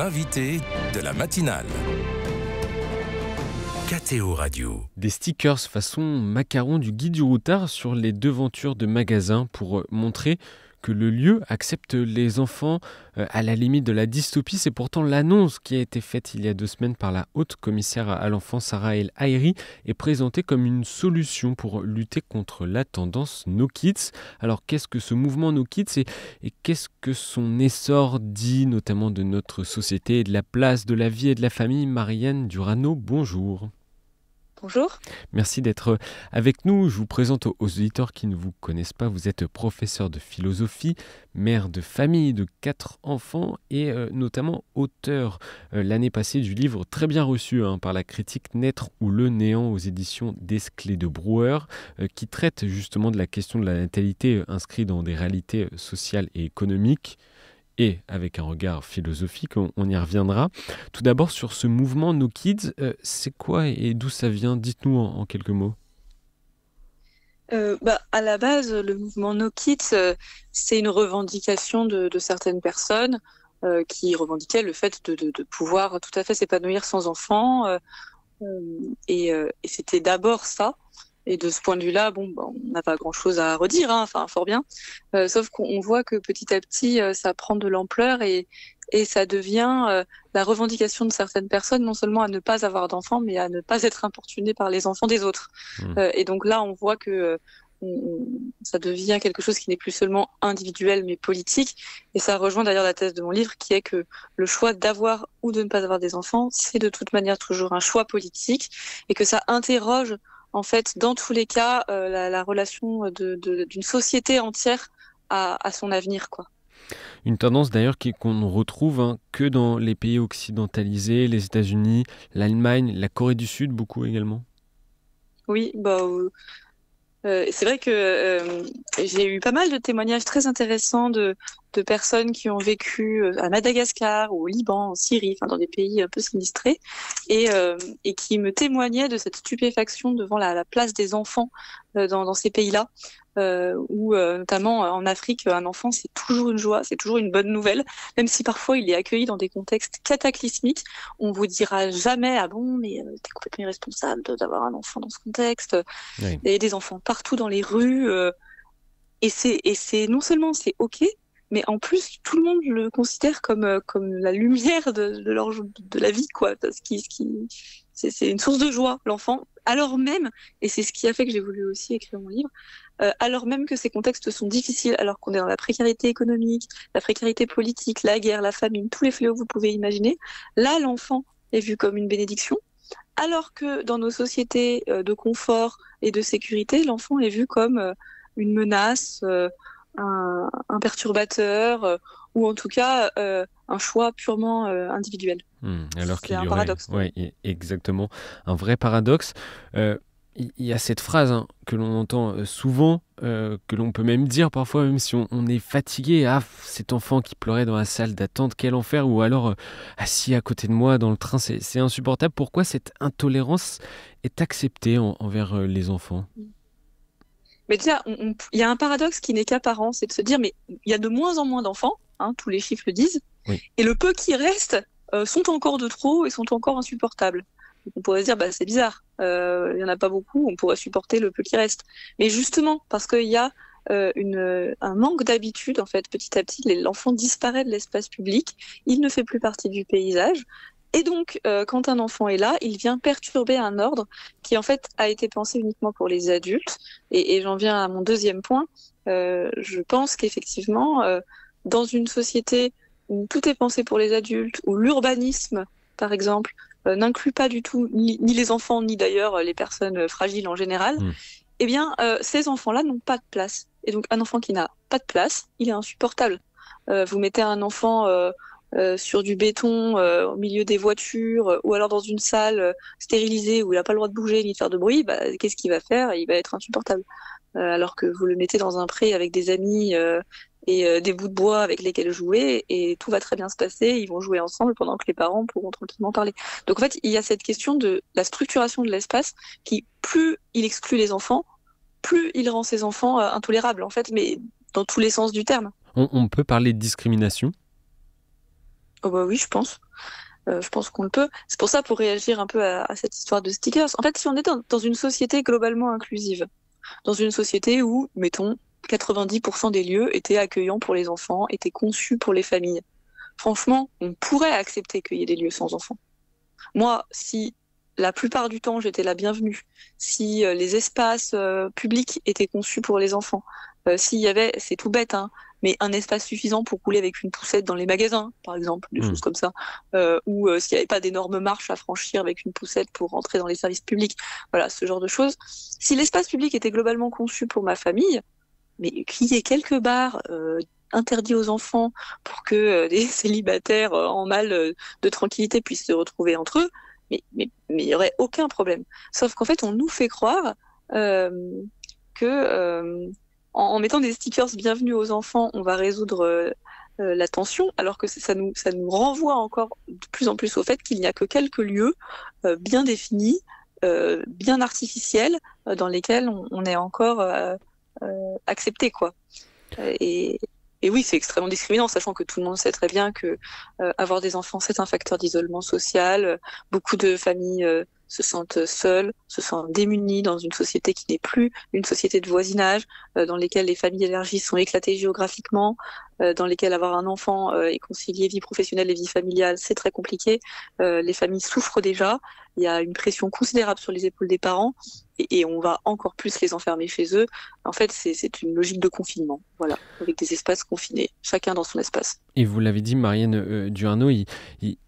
l'invité de la matinale. KTO Radio. Des stickers façon macaron du guide du routard sur les devantures de magasins pour montrer que le lieu accepte les enfants à la limite de la dystopie. C'est pourtant l'annonce qui a été faite il y a 2 semaines par la haute commissaire à l'enfance Sarah El Haïry est présentée comme une solution pour lutter contre la tendance No Kids. Alors qu'est-ce que ce mouvement No Kids et qu'est-ce que son essor dit notamment de notre société et de la place de la vie et de la famille? Marianne Durano, bonjour. Bonjour. Merci d'être avec nous. Je vous présente aux auditeurs qui ne vous connaissent pas. Vous êtes professeur de philosophie, mère de famille de 4 enfants et notamment auteur l'année passée du livre très bien reçu par la critique Naître ou le néant aux éditions Desclés de Brouwer qui traite justement de la question de la natalité inscrite dans des réalités sociales et économiques. Et avec un regard philosophique, on y reviendra. Tout d'abord, sur ce mouvement No Kids, c'est quoi et d'où ça vient? Dites-nous en quelques mots. À la base, le mouvement No Kids, c'est une revendication de certaines personnes qui revendiquaient le fait de pouvoir tout à fait s'épanouir sans enfants. Et c'était d'abord ça. Et de ce point de vue-là, on n'a pas grand-chose à redire, fort bien. Sauf qu'on voit que petit à petit, ça prend de l'ampleur et ça devient la revendication de certaines personnes, non seulement à ne pas avoir d'enfants, mais à ne pas être importuné par les enfants des autres. Et donc là, on voit que ça devient quelque chose qui n'est plus seulement individuel, mais politique. Et ça rejoint d'ailleurs la thèse de mon livre, qui est que le choix d'avoir ou de ne pas avoir des enfants, c'est de toute manière toujours un choix politique, et que ça interroge en fait, dans tous les cas, la relation d'une société entière à son avenir, quoi. Une tendance d'ailleurs qu'on ne retrouve que dans les pays occidentalisés, les États-Unis, l'Allemagne, la Corée du Sud, beaucoup également. Oui, c'est vrai que j'ai eu pas mal de témoignages très intéressants de personnes qui ont vécu à Madagascar ou au Liban, en Syrie, dans des pays un peu sinistrés, et qui me témoignaient de cette stupéfaction devant la place des enfants dans ces pays-là, où notamment en Afrique, un enfant c'est toujours une joie, c'est toujours une bonne nouvelle, même si parfois il est accueilli dans des contextes cataclysmiques. On vous dira jamais mais t'es complètement irresponsable d'avoir un enfant dans ce contexte. Oui. Il y a des enfants partout dans les rues, et c'est non seulement c'est ok, mais en plus tout le monde le considère comme la lumière de la vie, quoi. C'est une source de joie, l'enfant, alors même, et c'est ce qui a fait que j'ai voulu aussi écrire mon livre, alors même que ces contextes sont difficiles, alors qu'on est dans la précarité économique, la précarité politique, la guerre, la famine, tous les fléaux que vous pouvez imaginer. Là, l'enfant est vu comme une bénédiction, alors que dans nos sociétés de confort et de sécurité, l'enfant est vu comme une menace, un perturbateur, ou en tout cas un choix purement individuel. Alors qu'il y aurait, paradoxe. Ouais, exactement, un vrai paradoxe. Il y a cette phrase que l'on entend souvent, que l'on peut même dire parfois, même si on est fatigué. Ah, cet enfant qui pleurait dans la salle d'attente, quel enfer! Ou alors assis à côté de moi dans le train, c'est insupportable. Pourquoi cette intolérance est acceptée envers les enfants? Mais déjà, il y a un paradoxe qui n'est qu'apparent, c'est de se dire, mais il y a de moins en moins d'enfants, tous les chiffres le disent, oui. Et le peu qui restent sont encore de trop et sont encore insupportables. Donc on pourrait se dire, c'est bizarre, il y en a pas beaucoup, on pourrait supporter le peu qui reste. Mais justement, parce qu'il y a un manque d'habitude, en fait, petit à petit, l'enfant disparaît de l'espace public, il ne fait plus partie du paysage. Et donc, quand un enfant est là, il vient perturber un ordre qui, en fait, a été pensé uniquement pour les adultes. Et j'en viens à mon deuxième point. Je pense qu'effectivement, dans une société où tout est pensé pour les adultes, où l'urbanisme, par exemple, n'inclut pas du tout ni les enfants, ni d'ailleurs les personnes fragiles en général, eh bien, ces enfants-là n'ont pas de place. Et donc, un enfant qui n'a pas de place, il est insupportable. Vous mettez un enfant sur du béton, au milieu des voitures, ou alors dans une salle stérilisée où il n'a pas le droit de bouger ni de faire de bruit, qu'est-ce qu'il va faire? Il va être insupportable. Alors que vous le mettez dans un pré avec des amis et des bouts de bois avec lesquels jouer, et tout va très bien se passer, ils vont jouer ensemble pendant que les parents pourront tranquillement parler. Donc en fait, il y a cette question de la structuration de l'espace qui, plus il exclut les enfants, plus il rend ses enfants intolérables, en fait, mais dans tous les sens du terme. On peut parler de discrimination? Oh bah oui, je pense. Je pense qu'on le peut. C'est pour ça, pour réagir un peu à cette histoire de stickers. En fait, si on est dans une société globalement inclusive, dans une société où, mettons, 90% des lieux étaient accueillants pour les enfants, étaient conçus pour les familles, franchement, on pourrait accepter qu'il y ait des lieux sans enfants. Moi, si la plupart du temps j'étais la bienvenue, si les espaces publics étaient conçus pour les enfants, s'il y avait, c'est tout bête, hein, mais un espace suffisant pour rouler avec une poussette dans les magasins, par exemple, des choses comme ça, ou s'il n'y avait pas d'énormes marches à franchir avec une poussette pour rentrer dans les services publics, voilà, ce genre de choses. Si l'espace public était globalement conçu pour ma famille, mais qu'il y ait quelques bars interdits aux enfants pour que des célibataires en mal de tranquillité puissent se retrouver entre eux, mais il n'y aurait aucun problème. Sauf qu'en fait, on nous fait croire que en mettant des stickers bienvenue aux enfants, on va résoudre la tension, alors que ça nous renvoie encore de plus en plus au fait qu'il n'y a que quelques lieux bien définis, bien artificiels, dans lesquels on est encore accepté, quoi. Et, et oui, c'est extrêmement discriminant, sachant que tout le monde sait très bien que avoir des enfants, c'est un facteur d'isolement social. Beaucoup de familles se sentent seules, se sentent démunies dans une société qui n'est plus une société de voisinage, dans lesquelles les familles élargies sont éclatées géographiquement, dans lesquelles avoir un enfant et concilier vie professionnelle et vie familiale, c'est très compliqué. Les familles souffrent déjà, il y a une pression considérable sur les épaules des parents, et on va encore plus les enfermer chez eux. En fait, c'est une logique de confinement, voilà, avec des espaces confinés, chacun dans son espace. Et vous l'avez dit, Marianne Duarnaud,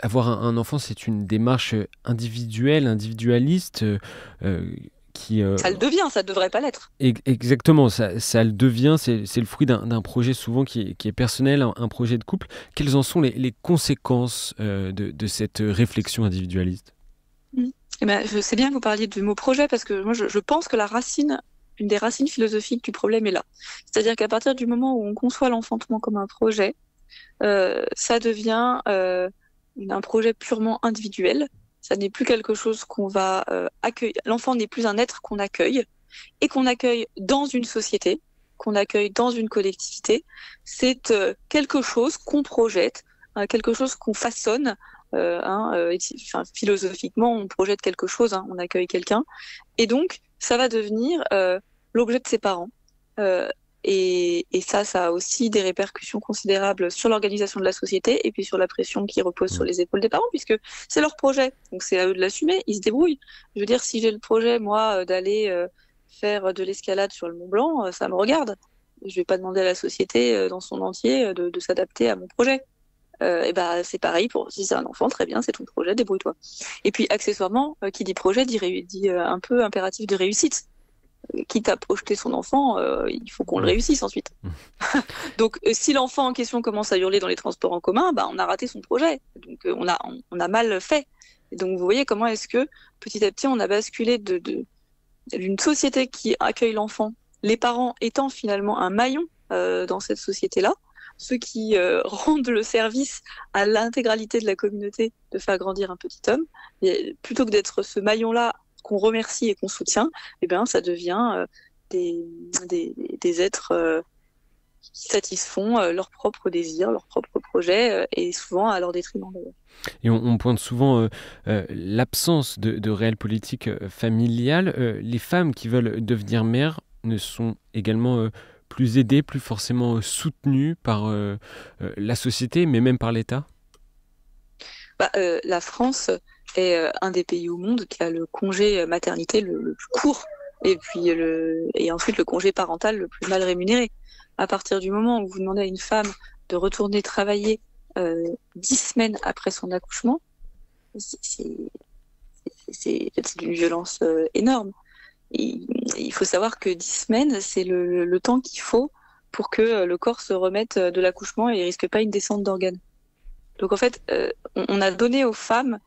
avoir un enfant, c'est une démarche individuelle, individualiste, qui... Ça le devient, ça ne devrait pas l'être. Exactement, ça le devient, c'est le fruit d'un projet souvent qui est personnel, un projet de couple. Quelles en sont les conséquences de cette réflexion individualiste ? Eh ben, je sais bien que vous parliez du mot projet, parce que moi, je pense que une des racines philosophiques du problème est là. C'est-à-dire qu'à partir du moment où on conçoit l'enfantement comme un projet, ça devient un projet purement individuel. Ça n'est plus quelque chose qu'on va accueillir. L'enfant n'est plus un être qu'on accueille, et qu'on accueille dans une société, qu'on accueille dans une collectivité. C'est quelque chose qu'on projette, quelque chose qu'on façonne. Philosophiquement, on projette quelque chose, on accueille quelqu'un, et donc ça va devenir l'objet de ses parents. Et ça a aussi des répercussions considérables sur l'organisation de la société et puis sur la pression qui repose sur les épaules des parents, puisque c'est leur projet, donc c'est à eux de l'assumer, ils se débrouillent. Je veux dire, si j'ai le projet, moi, d'aller faire de l'escalade sur le Mont Blanc, ça me regarde. Je vais pas demander à la société dans son entier de s'adapter à mon projet. Et ben c'est pareil si c'est un enfant, très bien, c'est ton projet, débrouille-toi. Et puis accessoirement, qui dit projet dit un peu impératif de réussite. Quitte à projeter son enfant, il faut qu'on le réussisse ensuite. Donc si l'enfant en question commence à hurler dans les transports en commun, on a raté son projet. Donc on a mal fait. Et donc vous voyez comment est-ce que petit à petit on a basculé d'une société qui accueille l'enfant, les parents étant finalement un maillon dans cette société-là, ceux qui rendent le service à l'intégralité de la communauté de faire grandir un petit homme, et plutôt que d'être ce maillon-là qu'on remercie et qu'on soutient, ça devient des êtres qui satisfont leurs propres désirs, leurs propres projets, et souvent à leur détriment d'ailleurs. Et on pointe souvent l'absence de réelle politique familiale. Les femmes qui veulent devenir mères ne sont également plus aidées, plus forcément soutenues par la société, mais même par l'État ? La France est un des pays au monde qui a le congé maternité le plus court, et ensuite le congé parental le plus mal rémunéré. À partir du moment où vous demandez à une femme de retourner travailler 10 semaines après son accouchement, c'est d'une violence énorme. Il faut savoir que 10 semaines, c'est le temps qu'il faut pour que le corps se remette de l'accouchement et ne risque pas une descente d'organes. Donc en fait, on a donné aux femmes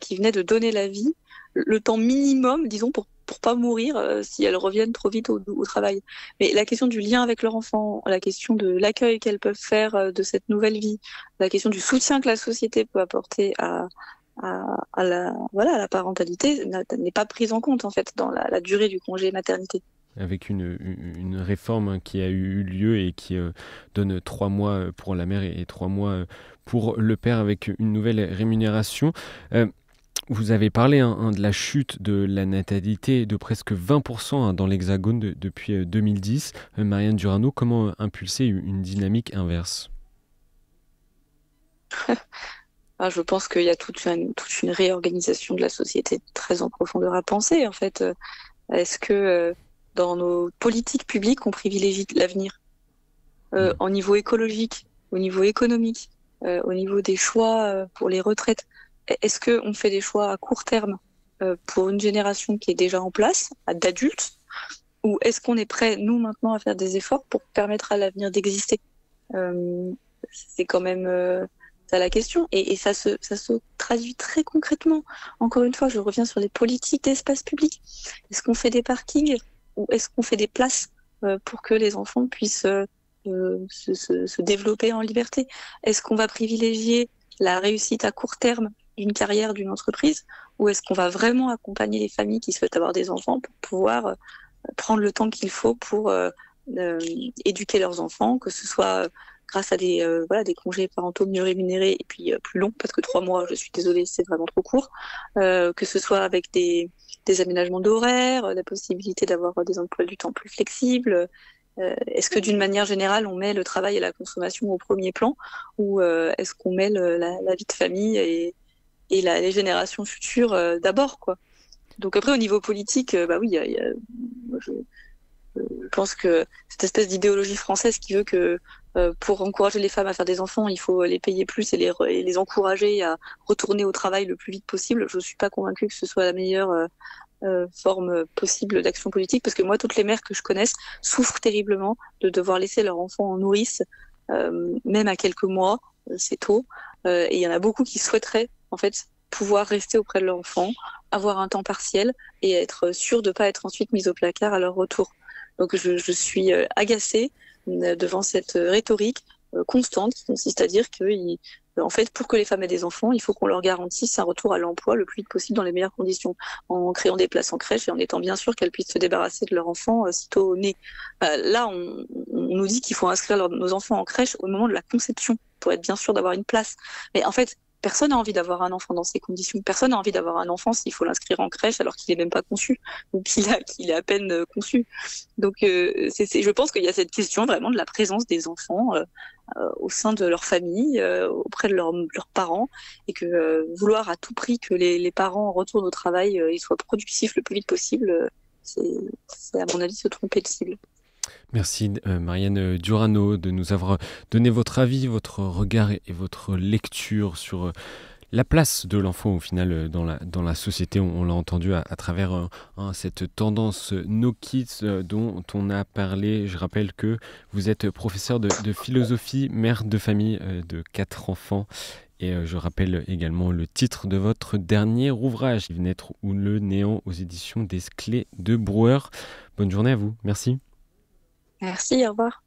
qui venaient de donner la vie le temps minimum, disons, pour pas mourir si elles reviennent trop vite au travail. Mais la question du lien avec leur enfant, la question de l'accueil qu'elles peuvent faire de cette nouvelle vie, la question du soutien que la société peut apporter à la parentalité n'est pas prise en compte en fait dans la durée du congé maternité. Avec une réforme qui a eu lieu et qui donne 3 mois pour la mère et 3 mois pour le père avec une nouvelle rémunération. Vous avez parlé de la chute de la natalité de presque 20% dans l'Hexagone depuis 2010. Marianne Durano, comment impulser une dynamique inverse? Je pense qu'il y a toute une réorganisation de la société très en profondeur à penser. En fait, est-ce que dans nos politiques publiques, on privilégie l'avenir au niveau écologique, au niveau économique, au niveau des choix pour les retraites? Est-ce qu'on fait des choix à court terme pour une génération qui est déjà en place, d'adultes, ou est-ce qu'on est prêt, nous, maintenant, à faire des efforts pour permettre à l'avenir d'exister? C'est quand même ça la question. Et ça se traduit très concrètement. Encore une fois, je reviens sur les politiques d'espace public. Est-ce qu'on fait des parkings ou est-ce qu'on fait des places pour que les enfants puissent se développer en liberté? Est-ce qu'on va privilégier la réussite à court terme d'une carrière, d'une entreprise, ou est-ce qu'on va vraiment accompagner les familles qui souhaitent avoir des enfants pour pouvoir prendre le temps qu'il faut pour éduquer leurs enfants, que ce soit grâce à des congés parentaux mieux rémunérés et puis plus longs, parce que 3 mois, je suis désolée, c'est vraiment trop court, que ce soit avec des aménagements d'horaires, la possibilité d'avoir des emplois du temps plus flexibles. Est-ce que d'une manière générale, on met le travail et la consommation au premier plan, ou est-ce qu'on met la vie de famille et les générations futures d'abord, quoi. Donc après, au niveau politique, oui, je pense que cette espèce d'idéologie française qui veut que pour encourager les femmes à faire des enfants, il faut les payer plus et les encourager à retourner au travail le plus vite possible. Je ne suis pas convaincue que ce soit la meilleure forme possible d'action politique, parce que moi, toutes les mères que je connaisse souffrent terriblement de devoir laisser leur enfant en nourrice, même à quelques mois, c'est tôt. Et il y en a beaucoup qui souhaiteraient en fait pouvoir rester auprès de leur enfant, avoir un temps partiel et être sûr de ne pas être ensuite mise au placard à leur retour. Donc je suis agacée devant cette rhétorique constante qui consiste à dire que en fait, pour que les femmes aient des enfants, il faut qu'on leur garantisse un retour à l'emploi le plus vite possible dans les meilleures conditions, en créant des places en crèche et en étant bien sûr qu'elles puissent se débarrasser de leur enfant sitôt né. Là, on nous dit qu'il faut inscrire nos enfants en crèche au moment de la conception pour être bien sûr d'avoir une place. Mais en fait, personne n'a envie d'avoir un enfant dans ces conditions. Personne n'a envie d'avoir un enfant s'il faut l'inscrire en crèche alors qu'il est même pas conçu ou qu'il est à peine conçu. Donc, je pense qu'il y a cette question vraiment de la présence des enfants au sein de leur famille, auprès de leurs parents, et que vouloir à tout prix que les parents retournent au travail et soient productifs le plus vite possible, c'est à mon avis se tromper de cible. Merci Marianne Durano de nous avoir donné votre avis, votre regard et votre lecture sur la place de l'enfant au final dans la société. On l'a entendu à travers cette tendance No Kids dont on a parlé. Je rappelle que vous êtes professeur de philosophie, mère de famille de 4 enfants. Et je rappelle également le titre de votre dernier ouvrage, Naître ou le néant, aux éditions des Clés de Brouwer. Bonne journée à vous. Merci. Merci, au revoir.